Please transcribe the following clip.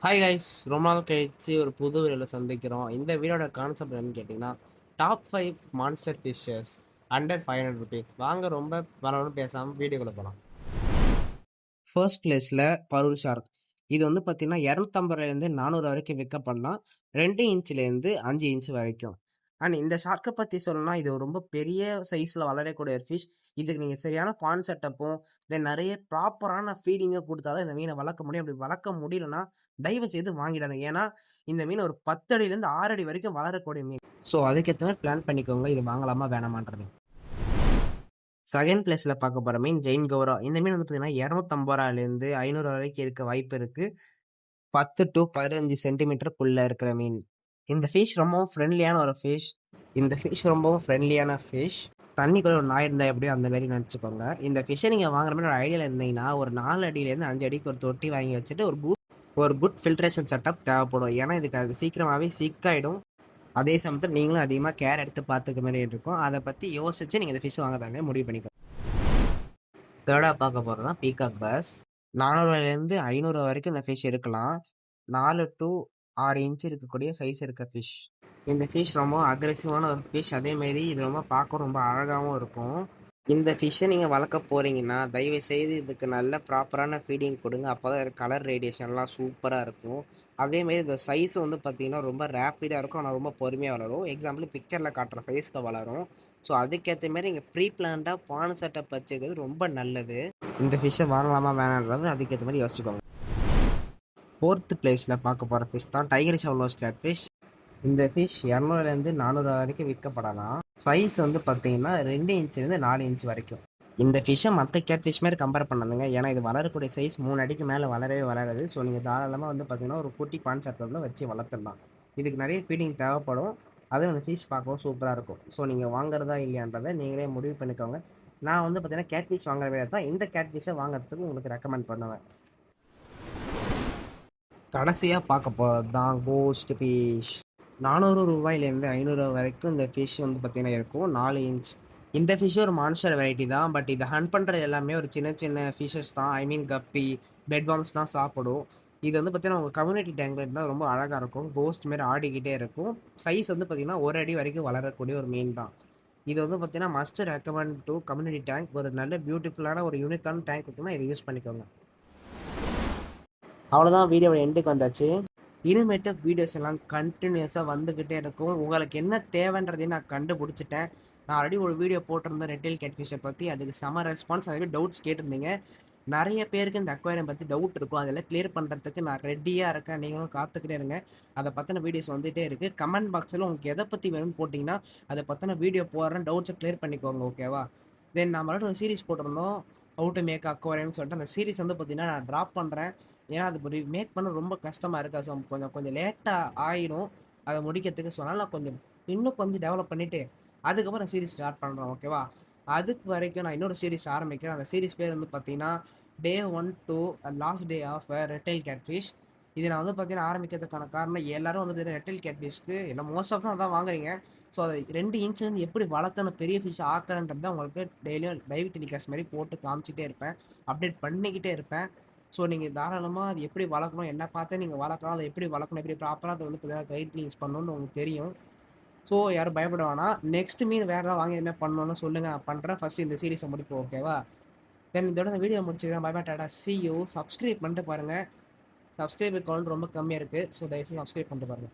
Hi guys, ரொம்ப நாள் கழிச்சு ஒரு புது வீடியோவில் சந்திக்கிறோம். இந்த வீடியோட கான்செப்ட் என்னன்னு கேட்டிங்கன்னா, top 5 monster fishes under 500 rupees. வாங்க ரொம்ப பரவாயில்ல பேசாமல் வீடியோக்குள்ளே போகலாம். ஃபர்ஸ்ட் பிளேஸில் பருள் ஷார்க். இது வந்து பார்த்தீங்கன்னா 250 400 வரைக்கும் விற்கப்படலாம். 2 இன்ச்லேருந்து 5 இன்ச் வரைக்கும். அண்ட் இந்த ஷார்க்கை பற்றி சொல்லணும்னா இது ரொம்ப பெரிய சைஸில் வளரக்கூடிய ஒரு ஃபிஷ். இதுக்கு நீங்கள் சரியான பாண்ட் செட்டப்பும் தென் நிறைய ப்ராப்பரான ஃபீடிங்கை கொடுத்தா தான் இந்த மீனை வளர்க்க முடியும். அப்படி வளர்க்க முடியலன்னா தயவு செய்து வாங்கிடாதுங்க. ஏன்னா இந்த மீன் ஒரு 10 அடியிலேருந்து 6 அடி வரைக்கும் வளரக்கூடிய மீன். ஸோ அதுக்கேற்ற மாதிரி பிளான் பண்ணிக்கோங்க, இது வாங்கலாமா வேணாமான்றது. செகண்ட் பிளேஸில் பார்க்க போகிற மீன் ஜெயின் கௌரா. இந்த மீன் வந்து பார்த்தீங்கன்னா 250 500 வரைக்கும் இருக்க வாய்ப்பு இருக்குது. 10 to 15 சென்டிமீட்டருக்குள்ளே இருக்கிற மீன். இந்த ஃபிஷ் ரொம்பவும் ஃப்ரெண்ட்லியான ஒரு ஃபிஷ். தண்ணிக்குள்ள ஒரு நாய் இருந்தால் எப்படியோ அந்த மாதிரி நினச்சிக்கோங்க. இந்த ஃபிஷ்ஷை நீங்கள் வாங்குற மாதிரி ஒரு ஐடியாவில் இருந்தீங்கன்னா ஒரு 4 அடியிலேருந்து 5 அடிக்கு ஒரு தொட்டி வாங்கி வச்சுட்டு ஒரு குட் ஃபில்ட்ரேஷன் செட்டப் தேவைப்படும். ஏன்னா இதுக்கு அது சீக்கிரமாகவே சிக்காயிடும். அதே சமயத்தில் நீங்களும் அதிகமாக கேர் எடுத்து பார்த்துக்க மாதிரி இருக்கும். அதை பற்றி யோசிச்சு நீங்கள் இந்த ஃபிஷ் வாங்கதாங்க முடிவு பண்ணிக்கோங்க. தேர்டாக பார்க்க போகிறது தான் பீகாக் பஸ். 400 500 வரைக்கும் இந்த ஃபிஷ் இருக்கலாம். 4 to 6 இன்ச் இருக்கக்கூடிய சைஸ் இருக்க ஃபிஷ். இந்த ஃபிஷ் ரொம்ப அக்ரெசிவான ஒரு ஃபிஷ். அதேமாரி இது ரொம்ப பார்க்க ரொம்ப அழகாகவும் இருக்கும். இந்த ஃபிஷ்ஷை நீங்கள் வளர்க்க போகிறீங்கன்னா தயவு செய்து இதுக்கு நல்ல ப்ராப்பரான ஃபீடிங் கொடுங்க. அப்போ தான் கலர் ரேடியேஷன்லாம் சூப்பராக இருக்கும். அதேமாரி இந்த சைஸ் வந்து பார்த்திங்கன்னா ரொம்ப ரேப்பிடாக இருக்கும், ஆனால் ரொம்ப பொறுமையாக வளரும். எக்ஸாம்பிள் பிக்சரில் காட்டுற சைஸ்க்கு வளரும். ஸோ அதுக்கேற்ற மாதிரி இங்கே ப்ரீ பிளான்டாக பான் செட்டப் வச்சுக்கிறது ரொம்ப நல்லது. இந்த ஃபிஷ்ஷை வாங்கலாமா வேணான்றது அதுக்கேற்ற மாதிரி யோசிச்சுக்கோங்க. ஃபோர்த்து பிளேஸில் பார்க்க போகிற ஃபிஷ் தான் டைகர் ஷவலோஸ் கேட் ஃபிஷ். இந்த ஃபிஷ் 200 400 வரைக்கும் விற்கப்படலாம். சைஸ் வந்து பார்த்தீங்கன்னா 2 இன்ச்லேருந்து 4 இன்ச் வரைக்கும். இந்த ஃபிஷ்ஷை மற்ற கேட் ஃபிஷ் மாதிரி கம்பேர் பண்ணாதுங்க. ஏன்னா இது வளரக்கூடிய சைஸ் 3 அடிக்கு மேலே வளரவே வளராது. ஸோ நீங்கள் தாராளமாக வந்து பார்த்தீங்கன்னா ஒரு குட்டி பான் செட்டப்பில் வச்சு வளர்த்துடலாம். இதுக்கு நிறைய ஃபீடிங் தேவைப்படும். அதுவும் அந்த ஃபிஷ் பார்க்கவும் சூப்பராக இருக்கும். ஸோ நீங்கள் வாங்குறதா இல்லையான்றதை நீங்களே முடிவு பண்ணிக்கோங்க. நான் வந்து பார்த்தீங்கன்னா கேட் ஃபிஷ் வாங்குற வேலை தான் இந்த கேட் ஃபிஷ்ஷை வாங்குறதுக்கு உங்களுக்கு ரெக்கமெண்ட் பண்ணுவேன். கடைசியாக பார்க்க போகிறது தான் கோஸ்ட் ஃபிஷ். 400 ரூபாயிலேருந்து 500 வரைக்கும் இந்த ஃபிஷ் வந்து பார்த்தீங்கன்னா இருக்கும். 4 இன்ச். இந்த ஃபிஷ் ஒரு மான்ஸ்டர் வெரைட்டி தான். பட் இதை ஹண்ட் பண்ணுறது எல்லாமே ஒரு சின்ன சின்ன ஃபிஷஸ் தான். ஐ மீன் கப்பி, பெட் வார்ம்ஸ் தான் சாப்பிடும். இது வந்து பார்த்தீங்கன்னா உங்கள் கம்யூனிட்டி டேங்கில் இருந்தால் ரொம்ப அழகாக இருக்கும். கோஸ்ட் மாரி ஆடிக்கிட்டே இருக்கும். சைஸ் வந்து பார்த்தீங்கன்னா 1 அடி வரைக்கும் வளரக்கூடிய ஒரு மீன் தான். இது வந்து பார்த்தீங்கன்னா must recommend to community tank. ஒரு நல்ல பியூட்டிஃபுல்லான ஒரு யூனிக்கான டேங்க் இருக்குன்னா இதை யூஸ் பண்ணிக்கோங்க. அவ்வளோதான், வீடியோட எண்டுக்கு வந்தாச்சு. இனிமேட்டு வீடியோஸ் எல்லாம் கண்டினியூஸாக வந்துக்கிட்டே இருக்கும். உங்களுக்கு என்ன தேவைன்றதையும் நான் கண்டுபிடிச்சிட்டேன். நான் ஆல்ரெடி ஒரு வீடியோ போட்டிருந்தேன் ரெட்டில் கேட்ஃபிஷை பற்றி. அதுக்கு செம ரெஸ்பான்ஸ். அதுவே டவுட்ஸ் கேட்டிருந்தீங்க. நிறைய பேருக்கு இந்த அக்வேரியம் பற்றி டவுட் இருக்கும். அதெல்லாம் கிளியர் பண்ணுறதுக்கு நான் ரெடியாக இருக்கேன். நீங்களும் காத்துக்கிட்டே இருங்க. அதை பற்றின வீடியோஸ் வந்துகிட்டே இருக்குது. கமெண்ட் பாக்ஸில் உங்களுக்கு எதை பற்றி வேணும்னு போட்டிங்கன்னா அதை பற்றின வீடியோ போடுறேன். டவுட்ஸை கிளியர் பண்ணிக்கோங்க, ஓகேவா? தென் நான் மறுபடியும் ஒரு சீரிஸ் போட்டிருந்தோம், ஹவு டு மேக் அக்வேரியம்னு சொல்லிட்டு. அந்த சீரிஸ் வந்து பார்த்தீங்கன்னா நான் ட்ராப் பண்ணுறேன். ஏன்னா அது மேக் பண்ண ரொம்ப கஷ்டமாக இருக்குது. ஸோ கொஞ்சம் லேட்டாக ஆயிடும் அதை முடிக்கிறதுக்கு. ஸோ அதனால் நான் இன்னும் கொஞ்சம் டெவலப் பண்ணிவிட்டு அதுக்கப்புறம் சீரிஸ் ஸ்டார்ட் பண்ணுறோம், ஓகேவா? அதுக்கு வரைக்கும் நான் இன்னொரு சீரிஸ் ஆரம்பிக்கிறேன். அந்த சீரிஸ் பேர் வந்து பார்த்தீங்கன்னா Day 1 to last day of red tail catfish. இது நான் வந்து பார்த்தீங்கன்னா ஆரம்பிக்கிறதுக்கான காரணம் எல்லாரும் வந்து ரெட்டைல் கேட்ஃபிஷ்க்கு எல்லாம் மோஸ்ட் ஆஃப் தான் வாங்குறீங்க. ஸோ அதை 2 இன்ச் வந்து எப்படி வளர்த்தன பெரிய ஃபிஷ் ஆக்கிறன்றது தான் உங்களுக்கு டெய்லியும் லைவ் டெலிகாஸ்ட் மாதிரி போட்டு காமிச்சிட்டே இருப்பேன், அப்டேட் பண்ணிக்கிட்டே இருப்பேன். ஸோ நீங்கள் தாராளமாக அது எப்படி வளர்க்கணும், என்ன பார்த்து நீங்கள் வளர்க்கலாம், அதை எப்படி வளர்க்கணும், எப்படி ப்ராப்பராக அதை வந்து பார்த்தீங்கன்னா கைட்லைன்ஸ் பண்ணணும்னு உங்களுக்கு தெரியும். ஸோ யாரும் பயப்பட வேணாம். நெக்ஸ்ட் மீன் வேறு ஏதாவது வாங்கி என்ன பண்ணணும்னு சொல்லுங்கள், நான் பண்ணுறேன். ஃபஸ்ட்டு இந்த சீரிஸை முடிப்போம், ஓகேவா? தென் இதோட இந்த வீடியோ முடிச்சுக்கிறேன். Bye bye, tata, see you. Subscribe பண்ணிட்டு பாருங்கள். சப்ஸ்கிரைபர் கவுண்ட் ரொம்ப கம்மியாக இருக்குது. ஸோ தயவுசெய்து சப்ஸ்கிரைப் பண்ணிட்டு பாருங்கள்.